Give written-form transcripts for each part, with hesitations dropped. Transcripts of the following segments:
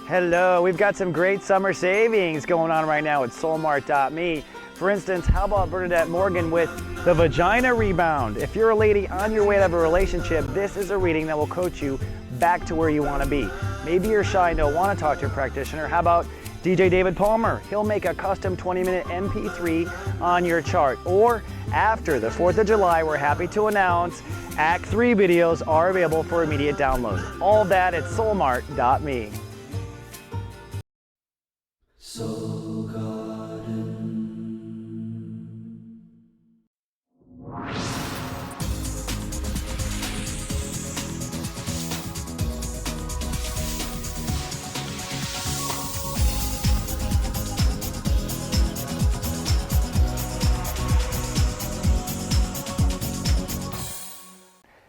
Hello, we've got some great summer savings going on right now at Soulart.me. For instance, how about Bernadette Morgan with the Vagina Rebound? If you're a lady on your way to have a relationship, this is a reading that will coach you back to where you want to be. Maybe you're shy and don't want to talk to a practitioner. How about DJ David Palmer? He'll make a custom 20-minute MP3 on your chart. Or after the 4th of July, we're happy to announce Act 3 videos are available for immediate download. All that at Soulart.me. Soul Garden.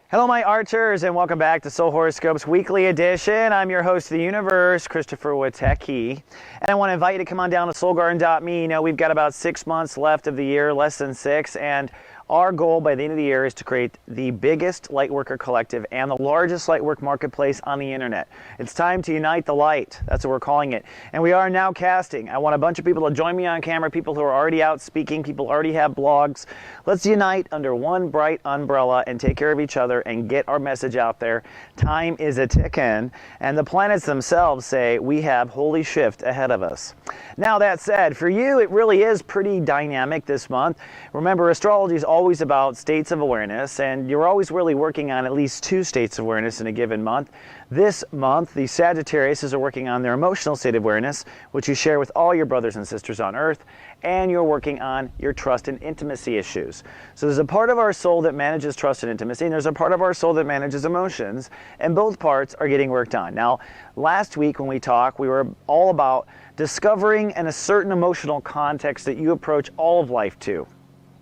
Hello my archers, and welcome back to Soul Horoscopes Weekly Edition. I'm your host of the universe, Christopher Witecki, and I want to invite you to come on down to soulgarden.me. You know, we've got about 6 months left of the year, less than 6, and our goal by the end of the year is to create the biggest lightworker collective and the largest lightwork marketplace on the internet. It's time to unite the light. That's what we're calling it. And we are now casting. I want a bunch of people to join me on camera, people who are already out speaking, people who already have blogs. Let's unite under one bright umbrella and take care of each other and get our message out there. Time is a ticking, and the planets themselves say we have holy shift ahead of us. Now that said, for you it really is pretty dynamic this month. Remember, astrology is always about states of awareness, and you're always really working on at least 2 states of awareness in a given month. This month, the Sagittarius are working on their emotional state of awareness, which you share with all your brothers and sisters on Earth, and you're working on your trust and intimacy issues. So there's a part of our soul that manages trust and intimacy, and there's a part of our soul that manages emotions, and both parts are getting worked on. Now, last week when we talked, we were all about discovering a certain emotional context that you approach all of life to,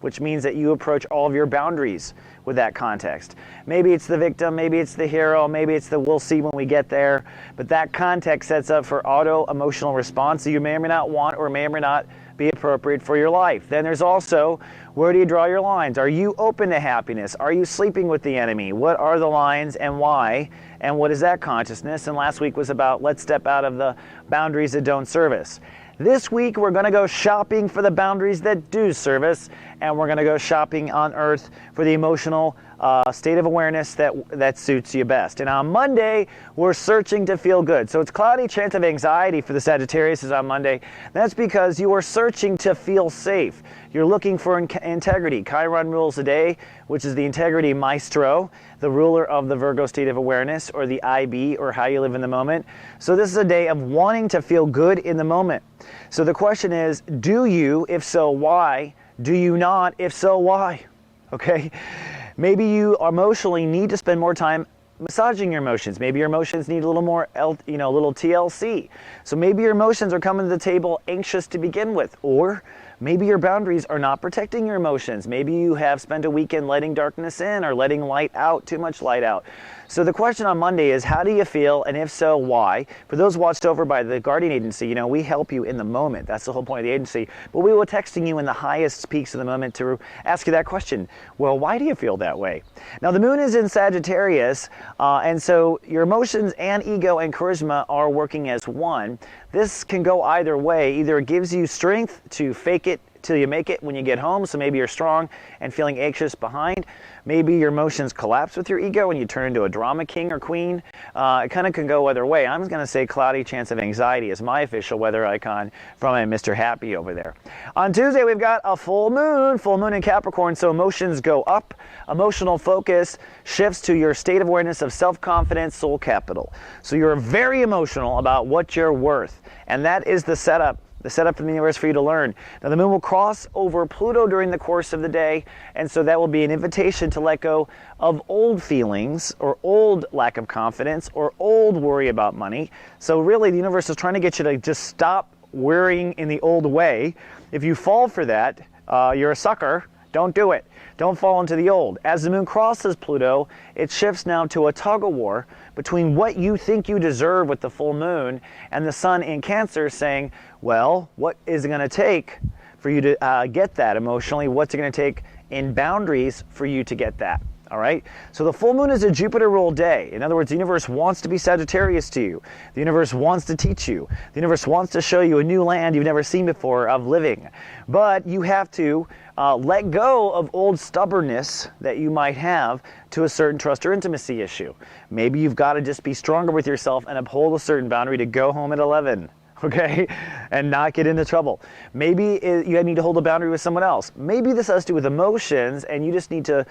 which means that you approach all of your boundaries with that context. Maybe it's the victim, maybe it's the hero, maybe it's the we'll see when we get there, but that context sets up for auto-emotional response that you may or may not want or may or may not be appropriate for your life. Then there's also, where do you draw your lines? Are you open to happiness? Are you sleeping with the enemy? What are the lines and why? And what is that consciousness? And last week was about let's step out of the boundaries that don't serve us. This week we're going to go shopping for the boundaries that do service, and we're going to go shopping on Earth for the emotional state of awareness that suits you best. And on Monday, we're searching to feel good. So it's cloudy chance of anxiety for the Sagittarius is on Monday. That's because you are searching to feel safe. You're looking for integrity. Chiron rules the day, which is the integrity maestro, the ruler of the Virgo state of awareness, or the IB, or how you live in the moment. So this is a day of wanting to feel good in the moment. So the question is, do you? If so, why? Do you not? If so, why? Okay? Maybe you emotionally need to spend more time massaging your emotions. Maybe your emotions need a little more, a little TLC. So maybe your emotions are coming to the table anxious to begin with, or maybe your boundaries are not protecting your emotions. Maybe you have spent a weekend letting darkness in or letting light out, too much light out. So the question on Monday is, how do you feel, and if so, why? For those watched over by the Guardian Agency, we help you in the moment. That's the whole point of the agency. But we will texting you in the highest peaks of the moment to ask you that question. Well, why do you feel that way? Now, the moon is in Sagittarius, and so your emotions and ego and charisma are working as one. This can go either way. Either it gives you strength to fake it till you make it when you get home, so maybe you're strong and feeling anxious behind. Maybe your emotions collapse with your ego and you turn into a drama king or queen. It kind of can go either way. I'm going to say cloudy chance of anxiety is my official weather icon from a Mr. Happy over there. On Tuesday, we've got a full moon in Capricorn, so emotions go up. Emotional focus shifts to your state of awareness of self-confidence, soul capital. So you're very emotional about what you're worth, and that is the setup from the universe for you to learn. Now the moon will cross over Pluto during the course of the day, and so that will be an invitation to let go of old feelings or old lack of confidence or old worry about money. So really the universe is trying to get you to just stop worrying in the old way. If you fall for that, you're a sucker. Don't do it. Don't fall into the old. As the moon crosses Pluto, it shifts now to a tug-of-war between what you think you deserve with the full moon and the sun in Cancer saying, well, what is it going to take for you to get that emotionally? What's it going to take in boundaries for you to get that? All right, so the full moon is a Jupiter ruled day. In other words, the universe wants to be Sagittarius to you. The universe wants to teach you. The universe wants to show you a new land you've never seen before of living. But you have to let go of old stubbornness that you might have to a certain trust or intimacy issue. Maybe you've got to just be stronger with yourself and uphold a certain boundary to go home at 11. Okay, and not get into trouble. Maybe you need to hold a boundary with someone else. Maybe this has to do with emotions, and you just need to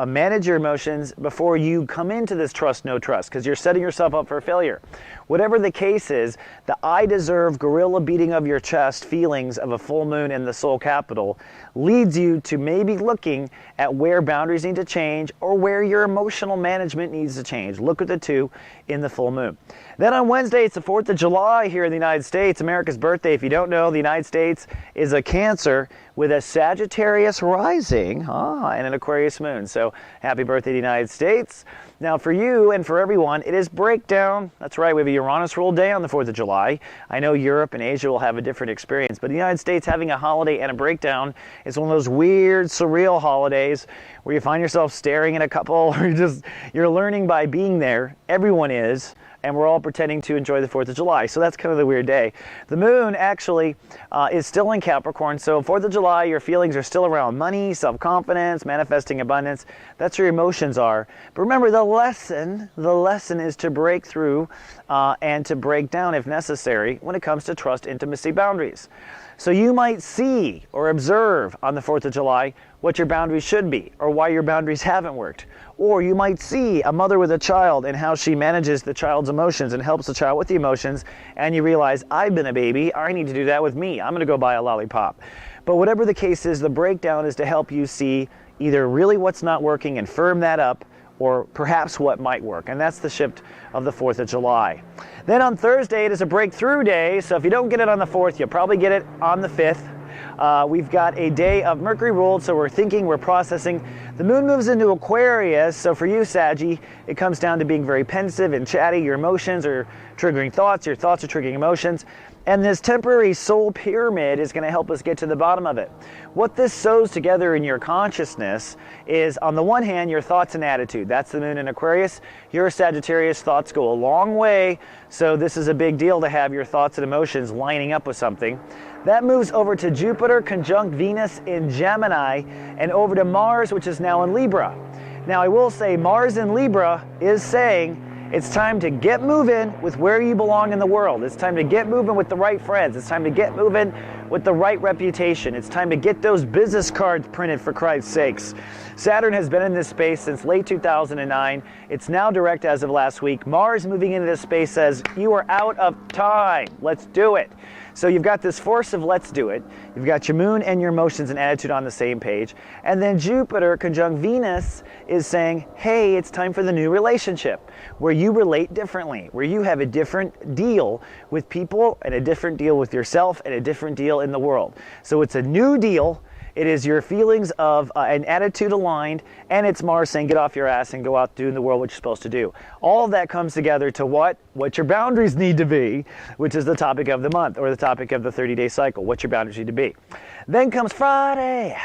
manage your emotions before you come into this trust, no trust, because you're setting yourself up for failure. Whatever the case is, the I deserve gorilla beating of your chest feelings of a full moon in the soul capital leads you to maybe looking at where boundaries need to change or where your emotional management needs to change. Look at the two in the full moon. Then on Wednesday, it's the 4th of July here in the United States, America's birthday. If you don't know, the United States is a Cancer with a Sagittarius rising and an Aquarius moon. So happy birthday to the United States. Now for you and for everyone, it is breakdown. That's right, we have a Uranus ruled day on the 4th of July. I know Europe and Asia will have a different experience, but the United States having a holiday and a breakdown is one of those weird, surreal holidays where you find yourself staring at a couple, or you're learning by being there. Everyone is. And we're all pretending to enjoy the 4th of July. So that's kind of the weird day. The moon actually is still in Capricorn. So 4th of July, your feelings are still around money, self-confidence, manifesting abundance. That's where your emotions are. But remember, the lesson is to break through and to break down if necessary when it comes to trust, intimacy, boundaries. So you might see or observe on the 4th of July what your boundaries should be or why your boundaries haven't worked. Or you might see a mother with a child and how she manages the child's emotions and helps the child with the emotions, and you realize, I've been a baby, I need to do that with me. I'm going to go buy a lollipop. But whatever the case is, the breakdown is to help you see either really what's not working and firm that up, or perhaps what might work. And that's the shift of the 4th of July. Then on Thursday, it is a breakthrough day. So if you don't get it on the 4th, you'll probably get it on the 5th. We've got a day of Mercury ruled, so we're thinking, we're processing. The moon moves into Aquarius, so for you, Saggy, it comes down to being very pensive and chatty. Your emotions are triggering thoughts, your thoughts are triggering emotions. And this temporary soul pyramid is going to help us get to the bottom of it. What this sews together in your consciousness is, on the one hand, your thoughts and attitude. That's the moon in Aquarius. Your Sagittarius thoughts go a long way, so this is a big deal to have your thoughts and emotions lining up with something. That moves over to Jupiter conjunct Venus in Gemini and over to Mars, which is now in Libra. Now I will say Mars in Libra is saying it's time to get moving with where you belong in the world. It's time to get moving with the right friends. It's time to get moving with the right reputation. It's time to get those business cards printed, for Christ's sakes. Saturn has been in this space since late 2009. It's now direct as of last week. Mars moving into this space says, you are out of time. Let's do it. So you've got this force of let's do it. You've got your moon and your emotions and attitude on the same page. And then Jupiter conjunct Venus is saying, hey, it's time for the new relationship, where you relate differently, where you have a different deal with people and a different deal with yourself and a different deal in the world. So it's a new deal. It is your feelings of an attitude aligned, and it's Mars saying get off your ass and go out doing the world what you're supposed to do. All of that comes together to what your boundaries need to be, which is the topic of the month, or the topic of the 30-day cycle, what your boundaries need to be. Then comes Friday.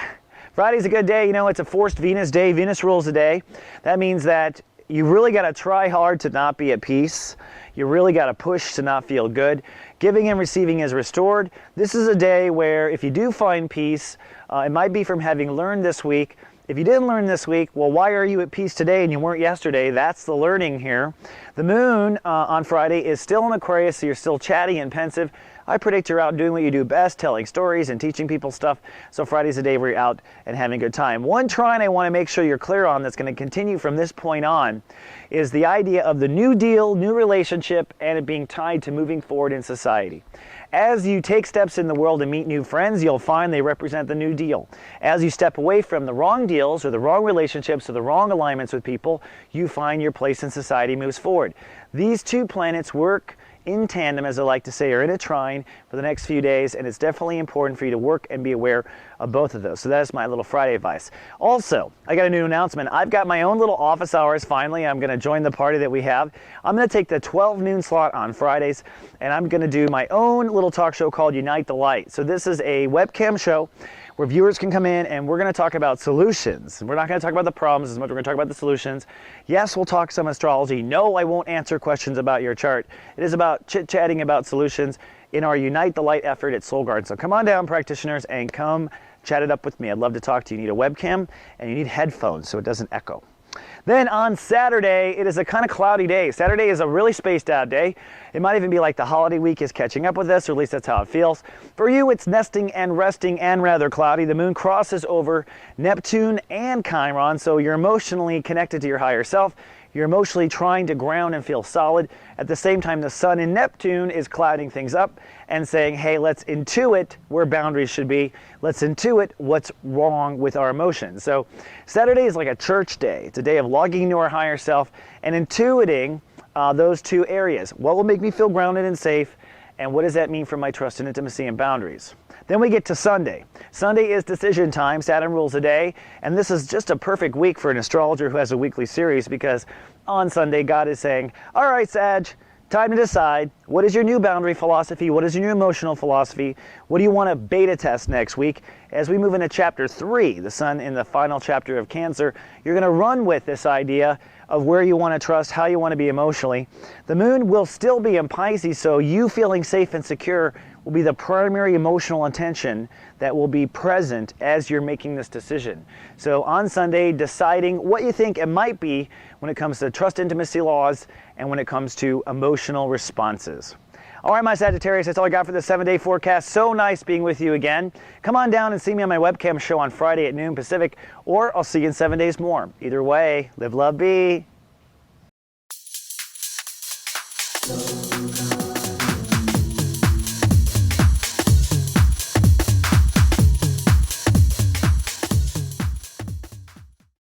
Friday's a good day. You know, it's a forced Venus day. Venus rules the day. That means that you really got to try hard to not be at peace. You really got to push to not feel good. Giving and receiving is restored. This is a day where if you do find peace, it might be from having learned this week. If you didn't learn this week, well, why are you at peace today and you weren't yesterday? That's the learning here. The moon on Friday is still in Aquarius, so you're still chatty and pensive. I predict you're out doing what you do best, telling stories and teaching people stuff. So Friday's a day where you're out and having a good time. One trine I want to make sure you're clear on that's going to continue from this point on is the idea of the new deal, new relationship, and it being tied to moving forward in society. As you take steps in the world and meet new friends, you'll find they represent the new deal. As you step away from the wrong deals or the wrong relationships or the wrong alignments with people, you find your place in society moves forward. These two planets work in tandem, as I like to say, or in a trine for the next few days, and it's definitely important for you to work and be aware of both of those. So that is my little Friday advice. Also, I got a new announcement. I've got my own little office hours finally. I'm going to join the party that we have. I'm going to take the 12 noon slot on Fridays, and I'm going to do my own little talk show called Unite the Light. So this is a webcam show where viewers can come in and we're going to talk about solutions. We're not going to talk about the problems as much, we're going to talk about the solutions. Yes, we'll talk some astrology. No, I won't answer questions about your chart. It is about chit-chatting about solutions in our Unite the Light effort at Soul Garden. So come on down, practitioners, and come chat it up with me. I'd love to talk to you. You need a webcam and you need headphones so it doesn't echo. Then on Saturday, it is a kind of cloudy day. Saturday is a really spaced out day. It might even be like the holiday week is catching up with us, or at least that's how it feels. For you, it's nesting and resting and rather cloudy. The moon crosses over Neptune and Chiron, so you're emotionally connected to your higher self. You're emotionally trying to ground and feel solid. At the same time, the sun in Neptune is clouding things up and saying, hey, let's intuit where boundaries should be. Let's intuit what's wrong with our emotions. So Saturday is like a church day. It's a day of logging into our higher self and intuiting those two areas. What will make me feel grounded and safe? And what does that mean for my trust and intimacy and boundaries? Then we get to Sunday. Sunday is decision time. Saturn rules the day. And this is just a perfect week for an astrologer who has a weekly series, because on Sunday, God is saying, all right, Sag, time to decide. What is your new boundary philosophy? What is your new emotional philosophy? What do you want to beta test next week? As we move into chapter 3, the sun in the final chapter of Cancer, you're going to run with this idea of where you want to trust, how you want to be emotionally. The moon will still be in Pisces, so you feeling safe and secure will be the primary emotional intention that will be present as you're making this decision. So on Sunday, deciding what you think it might be when it comes to trust intimacy laws and when it comes to emotional responses. All right, my Sagittarius, that's all I got for the 7-day forecast. So nice being with you again. Come on down and see me on my webcam show on Friday at noon Pacific, or I'll see you in 7 days more. Either way, live, love, be.